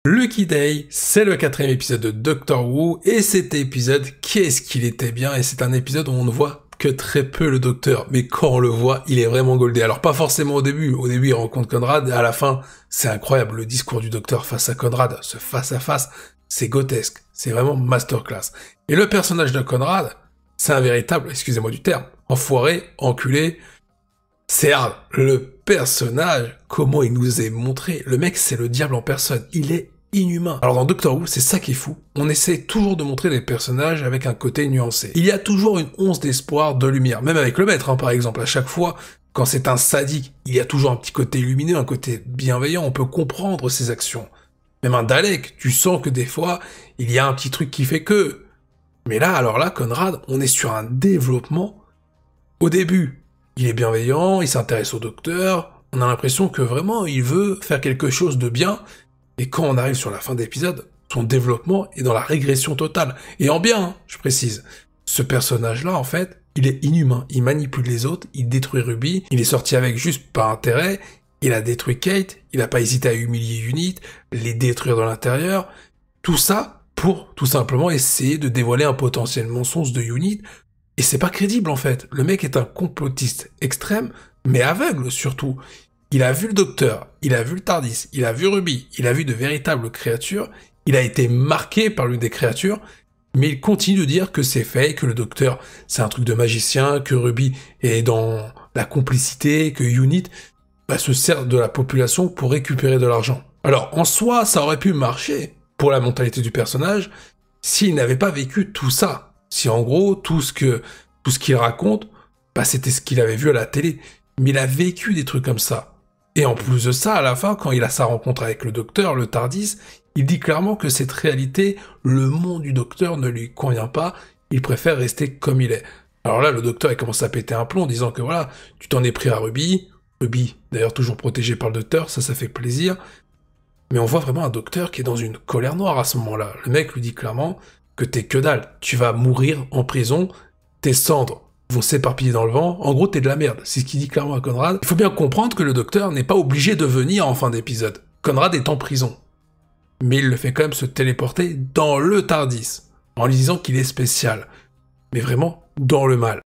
Lucky Day, c'est le 4e épisode de Doctor Who, et cet épisode, qu'est-ce qu'il était bien, et c'est un épisode où on ne voit que très peu le Docteur, mais quand on le voit, il est vraiment goldé. Alors pas forcément au début il rencontre Conrad, et à la fin, c'est incroyable, le discours du Docteur face à Conrad, ce face-à-face, c'est grotesque, c'est vraiment masterclass. Et le personnage de Conrad, c'est un véritable, excusez-moi du terme, enfoiré, enculé, c'est hard. Le personnage, comment il nous est montré, le mec c'est le diable en personne, il est inhumain. Alors dans Doctor Who, c'est ça qui est fou, on essaie toujours de montrer des personnages avec un côté nuancé. Il y a toujours une once d'espoir, de lumière, même avec le maître par exemple, à chaque fois, quand c'est un sadique, il y a toujours un petit côté lumineux, un côté bienveillant, on peut comprendre ses actions. Même un Dalek, tu sens que des fois, il y a un petit truc qui fait que... Mais là, alors là, Conrad, on est sur un développement. Au début, il est bienveillant, il s'intéresse au Docteur, on a l'impression que vraiment il veut faire quelque chose de bien, et quand on arrive sur la fin d'épisode, son développement est dans la régression totale. Et en bien, je précise. Ce personnage-là, en fait, il est inhumain, il manipule les autres, il détruit Ruby, il est sorti avec juste par intérêt, il a détruit Kate, il a pas hésité à humilier Unit, les détruire de l'intérieur, tout ça pour tout simplement essayer de dévoiler un potentiel mensonge de Unit. Et c'est pas crédible en fait. Le mec est un complotiste extrême, mais aveugle surtout. Il a vu le Docteur, il a vu le Tardis, il a vu Ruby, il a vu de véritables créatures, il a été marqué par l'une des créatures, mais il continue de dire que c'est fake, que le Docteur c'est un truc de magicien, que Ruby est dans la complicité, que Unit se sert de la population pour récupérer de l'argent. Alors en soi, ça aurait pu marcher pour la mentalité du personnage s'il n'avait pas vécu tout ça. Si en gros, tout ce qu'il raconte, c'était ce qu'il avait vu à la télé. Mais il a vécu des trucs comme ça. Et en plus de ça, à la fin, quand il a sa rencontre avec le Docteur, le Tardis, il dit clairement que cette réalité, le monde du Docteur ne lui convient pas, il préfère rester comme il est. Alors là, le Docteur, il commence à péter un plomb en disant que voilà, tu t'en es pris à Ruby, d'ailleurs toujours protégé par le Docteur, ça fait plaisir. Mais on voit vraiment un Docteur qui est dans une colère noire à ce moment-là. Le mec lui dit clairement que t'es que dalle, tu vas mourir en prison, tes cendres vont s'éparpiller dans le vent, en gros t'es de la merde, c'est ce qu'il dit clairement à Conrad. Il faut bien comprendre que le Docteur n'est pas obligé de venir en fin d'épisode. Conrad est en prison. Mais il le fait quand même se téléporter dans le Tardis, en lui disant qu'il est spécial. Mais vraiment dans le mal.